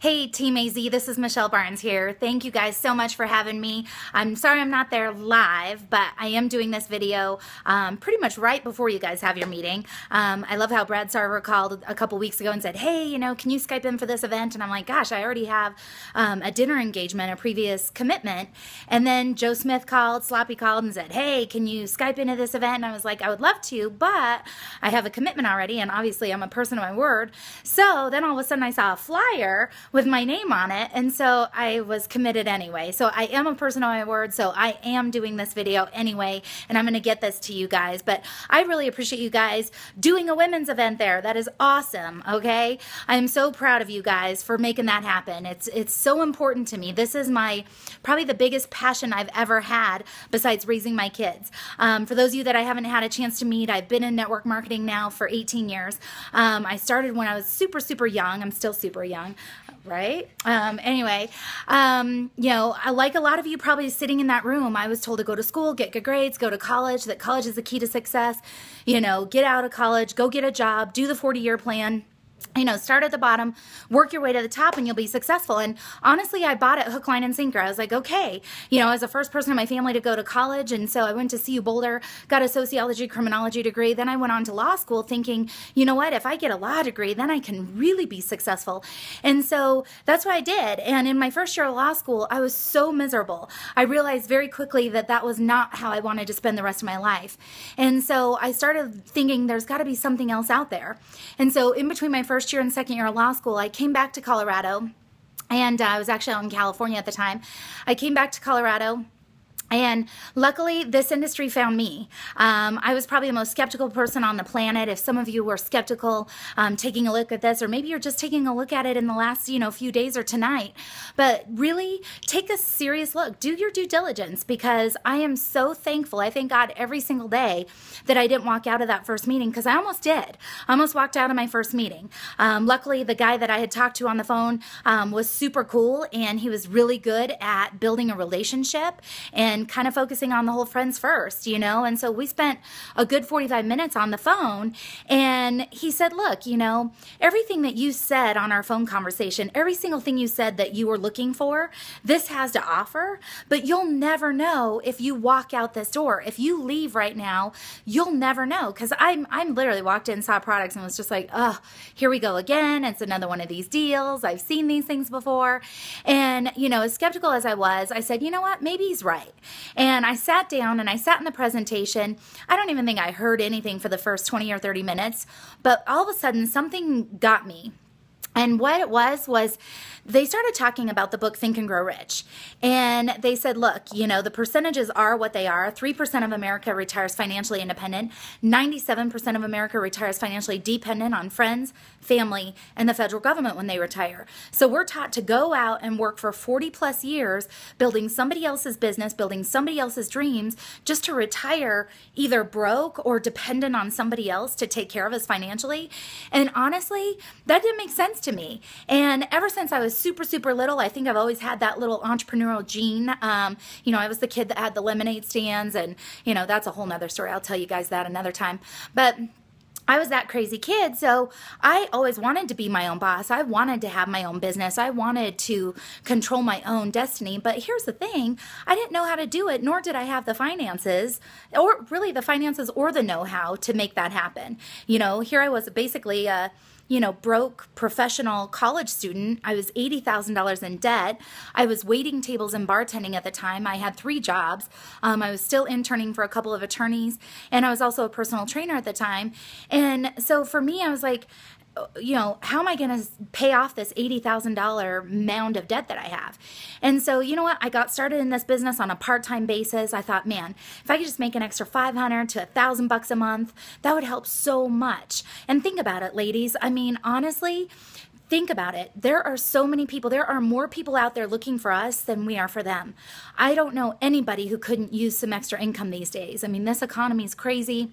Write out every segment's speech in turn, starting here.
Hey, Team AZ, this is Michelle Barnes here. Thank you guys so much for having me. I'm sorry I'm not there live, but I am doing this video pretty much right before you guys have your meeting. I love how Brad Sarver called a couple weeks ago and said, hey, can you Skype in for this event? And I'm like, gosh, I already have a dinner engagement, a previous commitment. And then Joe Smith called, Sloppy called and said, hey, can you Skype into this event? And I was like, I would love to, but I have a commitment already, and obviously I'm a person of my word. So then all of a sudden I saw a flyer with my name on it, and so I was committed anyway. So I am a person of my word, so I am doing this video anyway, and I'm going to get this to you guys. But I really appreciate you guys doing a women's event there. That is awesome, okay? I'm so proud of you guys for making that happen. It's so important to me. This is probably the biggest passion I've ever had besides raising my kids. For those of you that I haven't had a chance to meet, I've been in network marketing now for 18 years. I started when I was super, super young. I'm still super young, right? Anyway, like a lot of you probably sitting in that room, I was told to go to school, get good grades, go to college, that college is the key to success. Get out of college, go get a job, do the 40-year plan. Start at the bottom, work your way to the top, and you'll be successful. And honestly, I bought it hook, line, and sinker. I was like, okay, I was the first person in my family to go to college, and so I went to CU Boulder, got a sociology, criminology degree. Then I went on to law school thinking, you know what, if I get a law degree, then I can really be successful. And so that's what I did. And in my first year of law school, I was so miserable. I realized very quickly that that was not how I wanted to spend the rest of my life. And so I started thinking there's got to be something else out there. And so in between my first year and second year of law school, I came back to Colorado, and I was actually out in California at the time. I came back to Colorado, and luckily, this industry found me. I was probably the most skeptical person on the planet. If some of you were skeptical taking a look at this, or maybe you're just taking a look at it in the last few days or tonight, but really take a serious look. Do your due diligence, because I am so thankful. I thank God every single day that I didn't walk out of that first meeting, because I almost did. I almost walked out of my first meeting. Luckily, the guy that I had talked to on the phone was super cool, and he was really good at building a relationship and kind of focusing on the whole friends first, and so we spent a good 45 minutes on the phone, and he said, look, everything that you said on our phone conversation, every single thing you said that you were looking for, this has to offer, but you'll never know if you walk out this door. If you leave right now, you'll never know, because I'm literally walked in, saw products, and was just like, oh, here we go again. It's another one of these deals. I've seen these things before. And, as skeptical as I was, I said, you know what, maybe he's right. And I sat down and I sat in the presentation. I don't even think I heard anything for the first 20 or 30 minutes, but all of a sudden something got me. And what it was they started talking about the book Think and Grow Rich. And they said, look, the percentages are what they are. 3% of America retires financially independent. 97% of America retires financially dependent on friends, family, and the federal government when they retire. So we're taught to go out and work for 40 plus years, building somebody else's business, building somebody else's dreams, just to retire either broke or dependent on somebody else to take care of us financially. And honestly, that didn't make sense to me. And ever since I was super, super little, I think I've always had that little entrepreneurial gene. I was the kid that had the lemonade stands, and, that's a whole nother story. I'll tell you guys that another time. But I was that crazy kid, so I always wanted to be my own boss. I wanted to have my own business. I wanted to control my own destiny. But here's the thing. I didn't know how to do it, nor did I have the finances, or really the finances or the know-how to make that happen. Here I was basically a broke professional college student. I was $80,000 in debt. I was waiting tables and bartending at the time. I had 3 jobs. I was still interning for a couple of attorneys, and I was also a personal trainer at the time. And so for me, I was like, how am I going to pay off this $80,000 mound of debt that I have? And so, you know what? I got started in this business on a part-time basis. I thought, man, if I could just make an extra $500 to $1,000 a month, that would help so much. And think about it, ladies. I mean, honestly, think about it. There are so many people. There are more people out there looking for us than we are for them. I don't know anybody who couldn't use some extra income these days. I mean, this economy is crazy.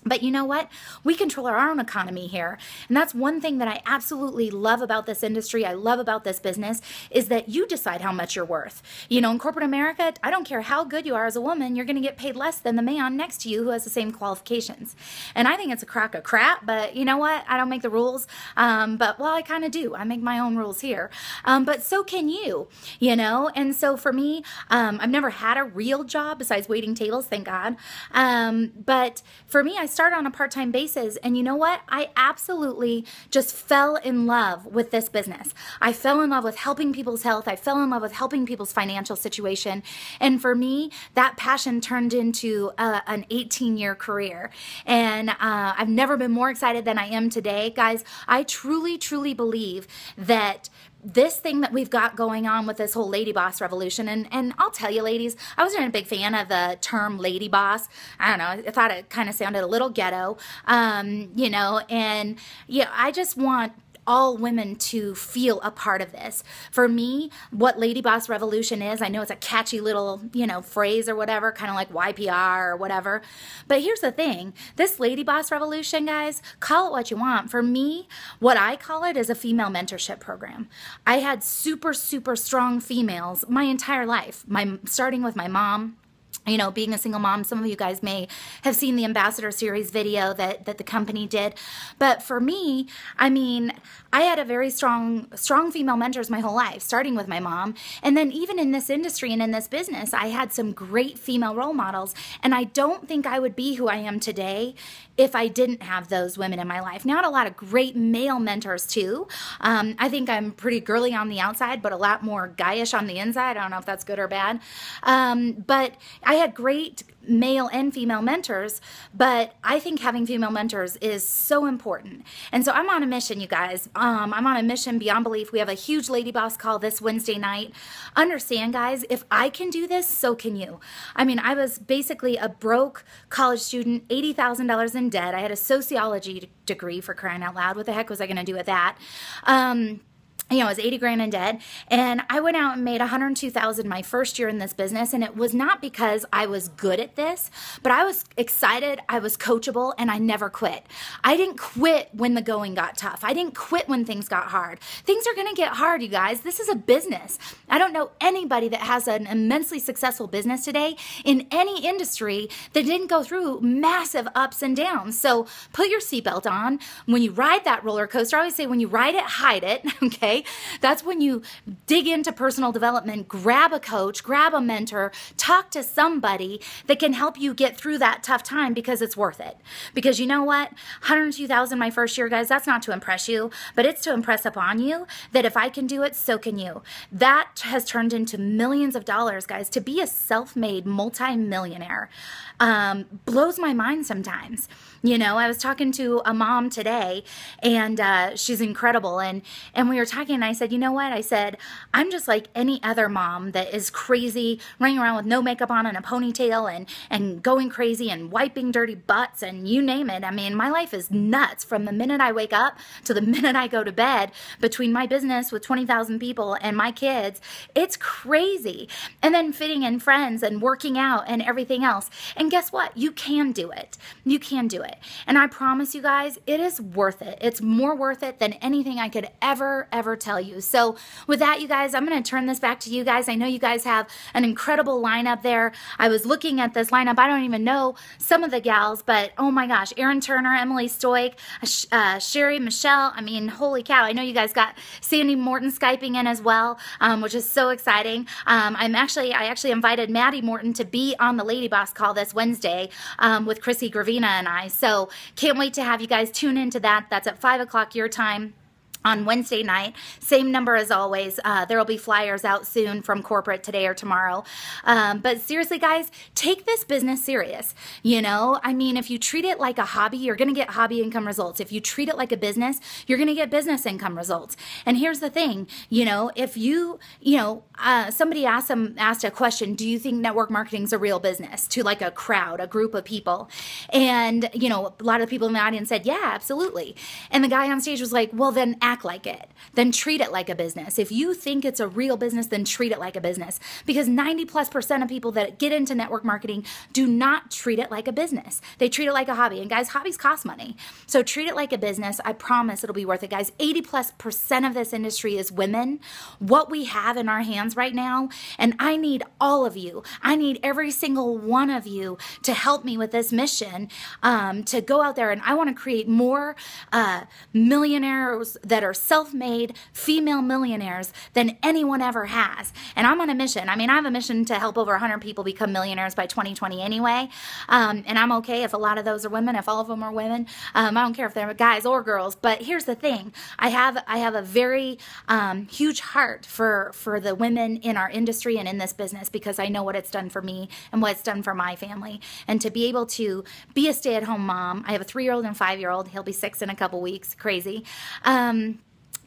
But you know what? We control our own economy here. And that's one thing that I absolutely love about this industry. I love about this business is that you decide how much you're worth. You know, in corporate America, I don't care how good you are as a woman, you're going to get paid less than the man next to you who has the same qualifications. And I think it's a crock of crap, but you know what? I don't make the rules. But I kind of do. I make my own rules here. But so can you, you know? And so for me, I've never had a real job besides waiting tables, thank God. But for me, I started on a part-time basis, and you know what? I absolutely just fell in love with this business. I fell in love with helping people's health. I fell in love with helping people's financial situation. And for me, that passion turned into an 18-year career. And I've never been more excited than I am today. Guys, I truly, truly believe that this thing that we've got going on with this whole lady boss revolution, and I'll tell you, ladies, I wasn't a big fan of the term lady boss. I don't know, I thought it kind of sounded a little ghetto, you know, and yeah, I just want all women to feel a part of this. For me, what Lady Boss Revolution is, I know it's a catchy little, you know, phrase or whatever, kind of like YPR or whatever. But here's the thing, this Lady Boss Revolution, guys, call it what you want. For me, what I call it is a female mentorship program. I had super, super strong females my entire life, starting with my mom. You know, being a single mom, some of you guys may have seen the Ambassador Series video that the company did. But for me, I mean, I had a very strong female mentors my whole life, starting with my mom. And then even in this industry and in this business, I had some great female role models. And I don't think I would be who I am today if I didn't have those women in my life. Now, I had a lot of great male mentors too. I think I'm pretty girly on the outside, but a lot more guyish on the inside. I don't know if that's good or bad. But I had great male and female mentors, but I think having female mentors is so important. And so I'm on a mission, you guys. I'm on a mission beyond belief. We have a huge Lady Boss call this Wednesday night. Understand, guys, if I can do this, so can you. I mean, I was basically a broke college student, $80,000 in debt. I had a sociology degree, for crying out loud. What the heck was I going to do with that? You know, I was 80 grand in debt, and I went out and made 102,000 my first year in this business. And it was not because I was good at this, but I was excited, I was coachable, and I never quit. I didn't quit when the going got tough. I didn't quit when things got hard. Things are going to get hard, you guys. This is a business. I don't know anybody that has an immensely successful business today in any industry that didn't go through massive ups and downs. So put your seatbelt on. When you ride that roller coaster, I always say when you ride it, hide it, okay? That's when you dig into personal development, grab a coach, grab a mentor, talk to somebody that can help you get through that tough time, because it's worth it. Because you know what? 102,000 my first year, guys, that's not to impress you, but it's to impress upon you that if I can do it, so can you. That has turned into millions of dollars, guys. To be a self-made multi-millionaire blows my mind sometimes. You know, I was talking to a mom today, and she's incredible, and we were talking, and I said, you know what? I said, I'm just like any other mom that is crazy, running around with no makeup on and a ponytail and going crazy and wiping dirty butts and you name it. I mean, my life is nuts from the minute I wake up to the minute I go to bed, between my business with 20,000 people and my kids. It's crazy. And then fitting in friends and working out and everything else. And guess what? You can do it. You can do it. And I promise you guys, it is worth it. It's more worth it than anything I could ever tell you. So with that, you guys, I'm going to turn this back to you guys. I know you guys have an incredible lineup there. I was looking at this lineup. I don't even know some of the gals, but oh my gosh, Erin Turner, Emily Stoic, Sherry, Michelle. I mean, holy cow. I know you guys got Sandy Morton Skyping in as well, which is so exciting. I actually invited Maddie Morton to be on the Lady Boss call this Wednesday with Chrissy Gravina and I. So can't wait to have you guys tune into that. That's at 5 o'clock your time on Wednesday night. Same number as always. There will be flyers out soon from corporate today or tomorrow. But seriously, guys, take this business serious. You know, I mean, if you treat it like a hobby, you're going to get hobby income results. If you treat it like a business, you're going to get business income results. And here's the thing, you know, if somebody asked a question, do you think network marketing is a real business, to like a crowd, a group of people? And, you know, a lot of people in the audience said, yeah, absolutely. And the guy on stage was like, well, then act like it, then treat it like a business. If you think it's a real business, then treat it like a business, because 90+% of people that get into network marketing do not treat it like a business. They treat it like a hobby. And guys, hobbies cost money. So treat it like a business. I promise it'll be worth it, guys. 80+% of this industry is women. What we have in our hands right now, and I need all of you. I need every single one of you to help me with this mission, to go out there, and I want to create more millionaires that are self-made female millionaires than anyone ever has. And I'm on a mission. I mean, I have a mission to help over 100 people become millionaires by 2020 anyway. And I'm okay if a lot of those are women, if all of them are women. I don't care if they're guys or girls. But here's the thing. I have a very huge heart for the women in our industry and in this business, because I know what it's done for me and what it's done for my family. And to be able to be a stay-at-home mom, I have a 3-year-old and 5-year-old. He'll be 6 in a couple weeks. Crazy.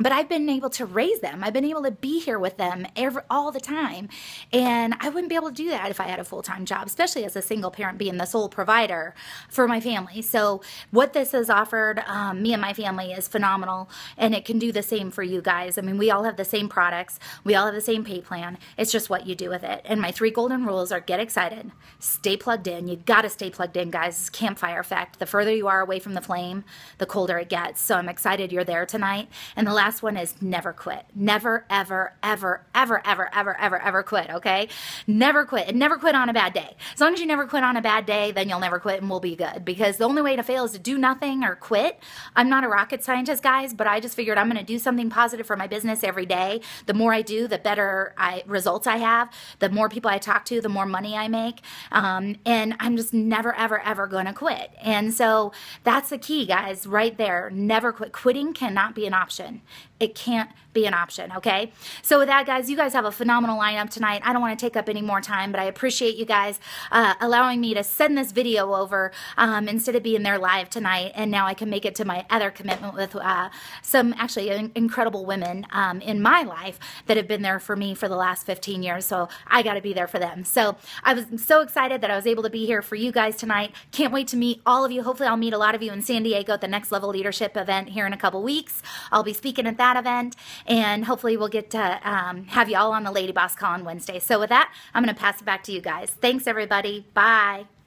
But I've been able to raise them. I've been able to be here with them all the time. And I wouldn't be able to do that if I had a full-time job, especially as a single parent being the sole provider for my family. So what this has offered me and my family is phenomenal. And it can do the same for you guys. I mean, we all have the same products. We all have the same pay plan. It's just what you do with it. And my 3 golden rules are: get excited, stay plugged in. You got to stay plugged in, guys. It's campfire effect. The further you are away from the flame, the colder it gets. So I'm excited you're there tonight. And the last one is never quit. Never, ever, ever, ever, ever, ever, ever, ever quit, okay? Never quit. And never quit on a bad day. As long as you never quit on a bad day, then you'll never quit and we'll be good. Because the only way to fail is to do nothing or quit. I'm not a rocket scientist, guys, but I just figured I'm going to do something positive for my business every day. The more I do, the better results I have. The more people I talk to, the more money I make. And I'm just never, ever, ever going to quit. And so that's the key, guys, right there. Never quit. Quitting cannot be an option. It can't be an option, okay? So with that, guys, you guys have a phenomenal lineup tonight. I don't want to take up any more time, but I appreciate you guys allowing me to send this video over instead of being there live tonight. And now I can make it to my other commitment with some actually incredible women in my life that have been there for me for the last 15 years. So I got to be there for them. So I was so excited that I was able to be here for you guys tonight. Can't wait to meet all of you. Hopefully I'll meet a lot of you in San Diego at the Next Level Leadership event here in a couple weeks. I'll be speaking at that event, and hopefully we'll get to have you all on the Lady Boss Call on Wednesday. So with that, I'm going to pass it back to you guys. Thanks, everybody. Bye.